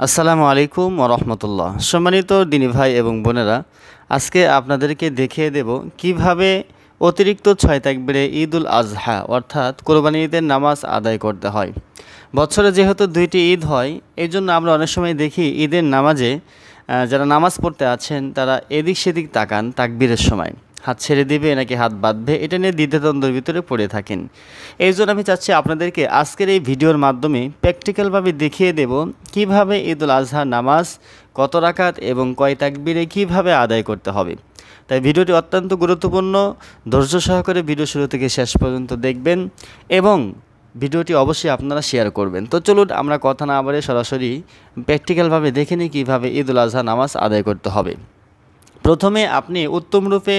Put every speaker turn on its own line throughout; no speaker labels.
আসসালামু আলাইকুম ওয়া রাহমাতুল্লাহ। সম্মানিত দিনী ভাই এবং বোনেরা, আজকে আপনাদেরকে দেখিয়ে দেব কিভাবে অতিরিক্ত ৬ তাকবীরে ঈদুল আজহা অর্থাৎ কোরবানি ঈদের নামাজ আদায় করতে হয়। বছরে যেহেতু ২টি ঈদ হয়, এই জন্য আমরা অনেক সময় দেখি ঈদের নামাজে যারা নামাজ পড়তে আছেন তারা এদিক সেদিক তাকান তাকবীরের সময়। হাত ছেড়ে দিবে নাকি হাত বাঁধবে, এটা নিয়ে দ্বিধাদ্বন্দ্বের ভিতরে পড়ে থাকেন। এই জন্য আমি চাচ্ছি আপনাদেরকে আজকের এই ভিডিওর মাধ্যমে প্র্যাকটিক্যালভাবে দেখিয়ে দেব কিভাবে ঈদুল আজহার নামাজ কত রাকাত এবং কয় তাকবীরে কিভাবে আদায় করতে হবে। তাই ভিডিওটি অত্যন্ত গুরুত্বপূর্ণ, ধৈর্য সহকারে ভিডিও শুরু থেকে শেষ পর্যন্ত দেখবেন এবং ভিডিওটি অবশ্যই আপনারা শেয়ার করবেন। তো চলুন আমরা কথা না বলে সরাসরি প্র্যাকটিক্যালভাবে দেখে নিই কীভাবে ঈদুল আজহা নামাজ আদায় করতে হবে। প্রথমে আপনি উত্তমরূপে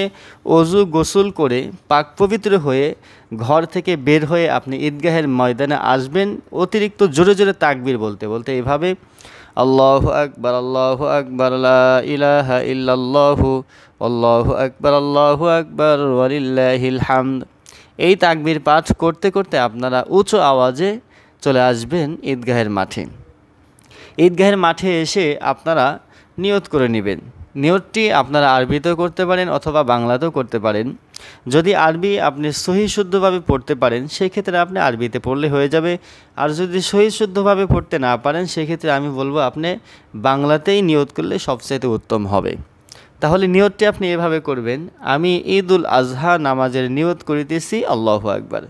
অজু গোসল করে পাক পবিত্র হয়ে ঘর থেকে বের হয়ে আপনি ঈদগাহের ময়দানে আসবেন। অতিরিক্ত জোরে জোরে তাকবীর বলতে বলতে এভাবে আল্লাহু আকবার, আল্লাহু আকবার, লা ইলাহা ইল্লাল্লাহু, আল্লাহু আকবার, আল্লাহু আকবার, ওয়ালিল্লাহিল হামদ। এই তাকবীর পাঠ করতে করতে আপনারা উঁচু আওয়াজে চলে আসবেন ঈদগাহের মাঠে। ঈদগাহের মাঠে এসে আপনারা নিয়ত করে নেবেন। নিয়তটি আপনারা আরবিতেও করতে পারেন অথবা বাংলাতেও করতে পারেন। যদি আরবি আপনি সহি শুদ্ধভাবে পড়তে পারেন সেক্ষেত্রে আপনি আরবিতে পড়লে হয়ে যাবে, আর যদি সহি শুদ্ধভাবে পড়তে না পারেন সেক্ষেত্রে আমি বলবো আপনি বাংলাতেই নিয়ত করলে সবচাইতে উত্তম হবে। তাহলে নিয়তটি আপনি এভাবে করবেন, আমি ঈদুল আজহা নামাজের নিয়ত করিতেছি আল্লাহু আকবার।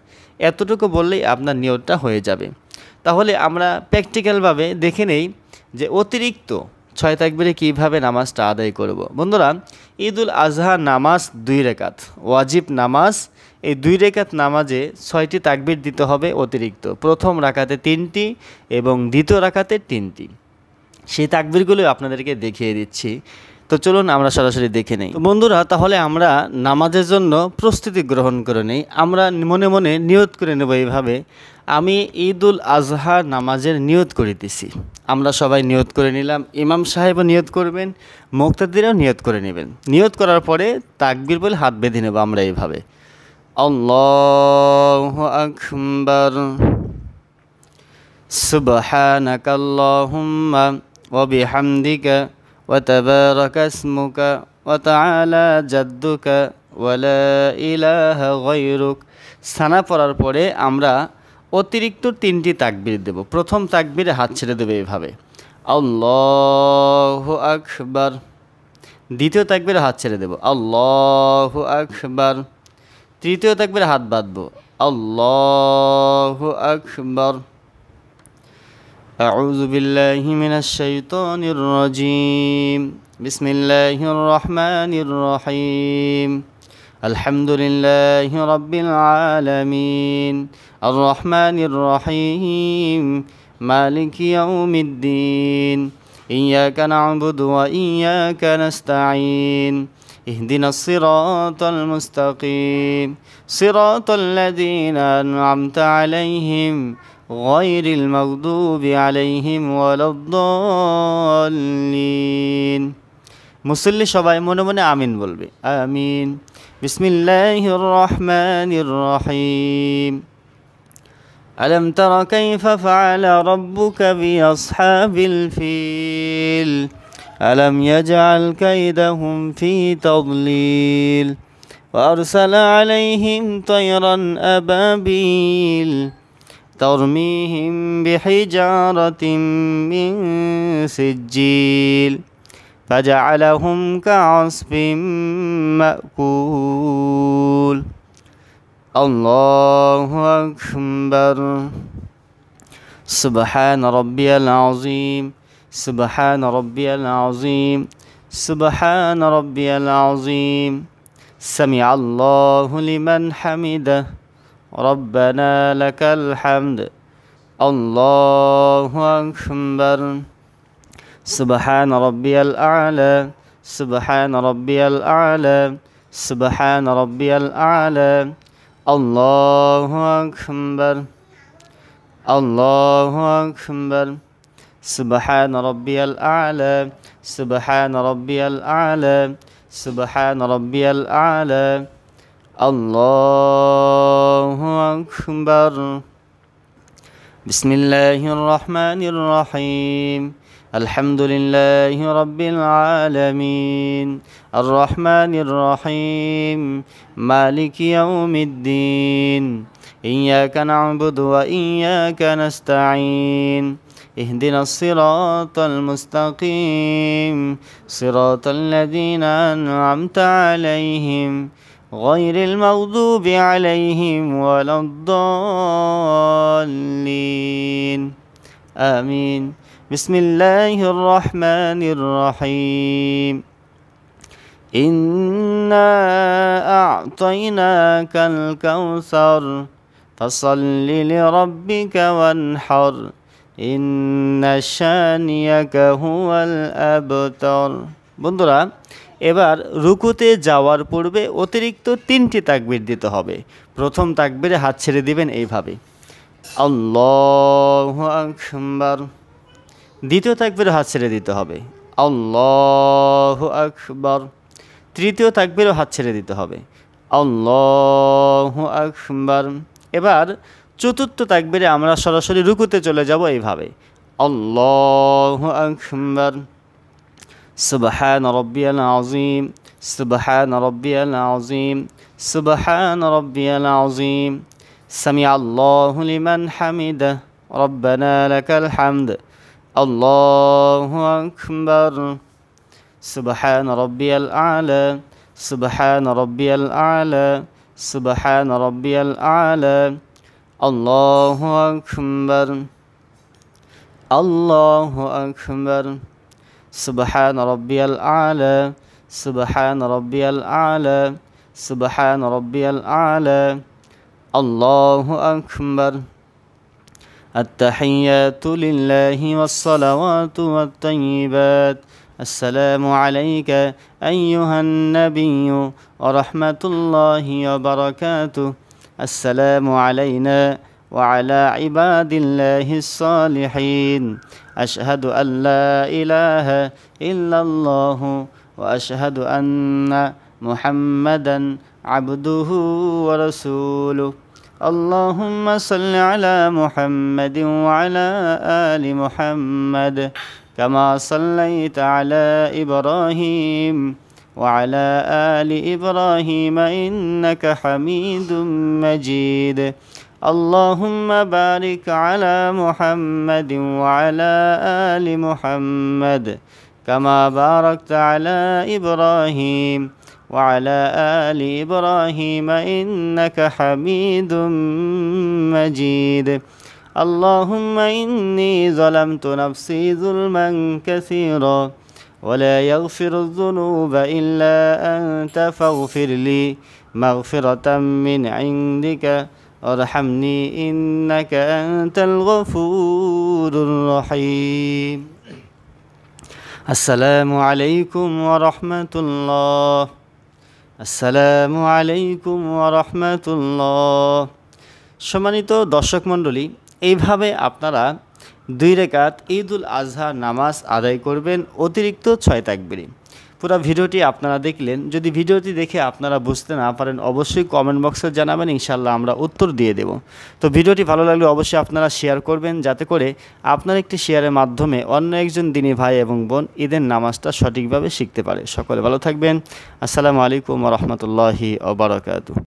এতটুকু বললেই আপনার নিয়তটা হয়ে যাবে। তাহলে আমরা প্র্যাকটিক্যালভাবে দেখে নেই যে অতিরিক্ত ৬ তাকবীরে কীভাবে নামাজটা আদায় করব। বন্ধুরা, ঈদুল আজহা নামাজ ২ রাকাত ওয়াজিব নামাজ। এই ২ রাকাত নামাজে ৬টি তাকবীর দিতে হবে অতিরিক্ত। প্রথম রাকাতে ৩টি এবং দ্বিতীয় রাকাতে ৩টি। সেই তাকবীরগুলো আপনাদেরকে দেখিয়ে দিচ্ছি। তো চলুন আমরা সরাসরি দেখে নেই। বন্ধুরা, তাহলে আমরা নামাজের জন্য প্রস্তুতি গ্রহণ করে নেই। আমরা মনে মনে নিয়ত করে নেব এইভাবে, আমি ঈদুল আজহা নামাজের নিয়ত করিতেছি। আমরা সবাই নিয়ত করে নিলাম, ইমাম সাহেবও নিয়ত করবেন, মুক্তাদিরাও নিয়ত করে নেবেন। নিয়ত করার পরে তাকবীর বলে হাত বেঁধে নেব আমরা এইভাবে, আল্লাহু আকবার, সুবহানাকাল্লাহুম্মা ওয়া বিহামদিকা ওয়া তাবারাকা ইসমুকা ওয়া তাআলা জাদ্দুকা ওয়া লা ইলাহা গায়রুক। সানা পড়ার পরে আমরা অতিরিক্ত 3টি তাকবীর দেব। প্রথম তাকবীরে হাত ছেড়ে দেবে এভাবে, আল্লাহু আকবার। দ্বিতীয় তাকবীরে হাত ছেড়ে দেব, আল্লাহু আকবার। তৃতীয় তাকবীরে হাত বাঁধব, আল্লাহু আকবার। আউযু বিল্লাহি মিনাশ শাইতানির রাজীম, বিসমিল্লাহির রহমানির রহিম। আলহামদুলিল্লাহি রাব্বিল আলামিন, আর রহমানির রহিম, মালিকি ইয়াউমিদ্দিন, ইয়াকা না'বুদু ওয়া ইয়াকা নাস্তাঈন, ইহদিনাস সিরাতাল মুস্তাকিম, সিরাতাল লাযীনা আন'আমতা আলাইহিম গায়রিল মাগদুবি আলাইহিম ওয়ালাদ-দাল্লিন। মুসল্লি সবাই মনে মনে আমিন বলবে, আমিন। বিসমিল্লাহির রহমানির রহিম। আলম তারা কাইফা ফাআলা রাব্বুকা বিআসহাবিল ফিল, আলম ইয়াজআল কাইদাহুম ফি তাদলিল, ওয়া আরসালা আলাইহিম তায়রান আবাবিল তরমিহিম বিহিজারাতিম মিন সিজ্জিল ফাজআলাহুম কা'আসফিম মা'কুল। আল্লাহু আকবার। সুবহান রাব্বিয়াল আযীম, সুবহান রাব্বিয়াল আযীম, সুবহান রাব্বিয়াল আযীম। সামিআল্লাহু লিমান হামিদাহ, রব্বানা লাকাল হামদ। আল্লাহু আকবার। সুবহান রাব্বিয়াল আ'লা, সুবহান রাব্বিয়াল আ'লা, সুবহান রাব্বিয়াল আ'লা। আল্লাহু আকবার, আল্লাহু আকবার। সুবহান রাব্বিয়াল আ'লা, সুবহান রাব্বিয়াল আ'লা, সুবহান রাব্বিয়াল আ'লা। আল্লাহু আকবার। বিসমিল্লাহির রহমানির রহিম। আলহামদুলিল্লাহি রাব্বিল আলামিন আর রহমানির রহিম মালিকি ইয়াউমিদ্দিন ইয়্যাকা না'বুদু ওয়া ইয়্যাকা নাস্তাঈন اهدنا الصراط المستقيم صراط الذين أنعمت عليهم غير المغضوب عليهم ولا الضالين آمين بسم الله الرحمن الرحيم إنا أعطيناك الكوثر فصل لربك وانحر ইন্না শানিয়াকা হুয়াল আবতার। বন্ধুরা, এবার রুকুতে যাওয়ার পূর্বে অতিরিক্ত 3টি তাকবীর দিতে হবে। প্রথম তাকবীরে হাত ছেড়ে দিবেন এইভাবে, আল্লাহু আকবার। দ্বিতীয় তাকবীরে হাত ছেড়ে দিতে হবে, আল্লাহু আকবার। তৃতীয় তাকবীরে হাত ছেড়ে দিতে হবে, আল্লাহু আকবার। এবার চতুর্থ তাকবীরে আমরা সরাসরি রুকুতে চলে যাব এইভাবে, আল্লাহু আকবার। সুবহান রাব্বিয়াল আযীম, সুবহান রাব্বিয়াল আযীম, সুবহান রাব্বিয়াল আযীম। সামিআল্লাহু লিমান হামিদাহ, রব্বানা লাকাল হামদ, আল্লাহু আকবার। সুবহান রাব্বিয়াল আ'লা, সুবহান রাব্বিয়াল আ'লা, সুবহান রাব্বিয়াল আ'লা। আল্লাহু আকবার, আল্লাহু আকবার। সুবহান রাব্বিয়াল আ'লা, সুবহান রাব্বিয়াল আ'লা, সুবহান রাব্বিয়াল আ'লা। আল্লাহু আকবার। التحيات لله والصلوات والطيبات السلام عليك أيها النبي ورحمة الله وبركاته السلام علينا وعلى عباد الله الصالحين أشهد أن لا إله إلا الله وأشهد أن محمدا عبده ورسوله اللهم صل على محمد وعلى آل محمد كما صليت على إبراهيم وعلى آل إبراهيم إنك حميد مجيد اللهم بارك على محمد وعلى آل محمد كما باركت على إبراهيم وعلى آل إبراهيم إنك حميد مجيد اللهم إني ظلمت نفسي ظلما كثيرا ولا يغفر الذنوب إلا أنت فاغفر لي مغفرة من عندك وارحمني إنك أنت الغفور الرحيم السلام عليكم ورحمة الله আসসালামু আলাইকুম ওয়া রাহমাতুল্লাহ। সম্মানিত দর্শক মণ্ডলী, এইভাবে আপনারা 2 রাকাত ঈদুল আজহা নামাজ আদায় করবেন অতিরিক্ত 6 তাকবীরে। পুরো ভিডিওটি আপনারা দেখলেন। যদি ভিডিওটি দেখে আপনারা বুঝতে না পারেন অবশ্যই কমেন্ট বক্সে জানাবেন, ইনশাআল্লাহ আমরা উত্তর দিয়ে দেব। তো ভিডিওটি ভালো লাগলে অবশ্যই আপনারা শেয়ার করবেন, যাতে করে আপনার একটি শেয়ারের মাধ্যমে অন্য একজন দিনী ভাই এবং বোন ঈদের নামাজটা সঠিকভাবে শিখতে পারে। সকলে ভালো থাকবেন। আসসালামু আলাইকুম ওয়া রাহমাতুল্লাহি ওয়া বারাকাতুহু।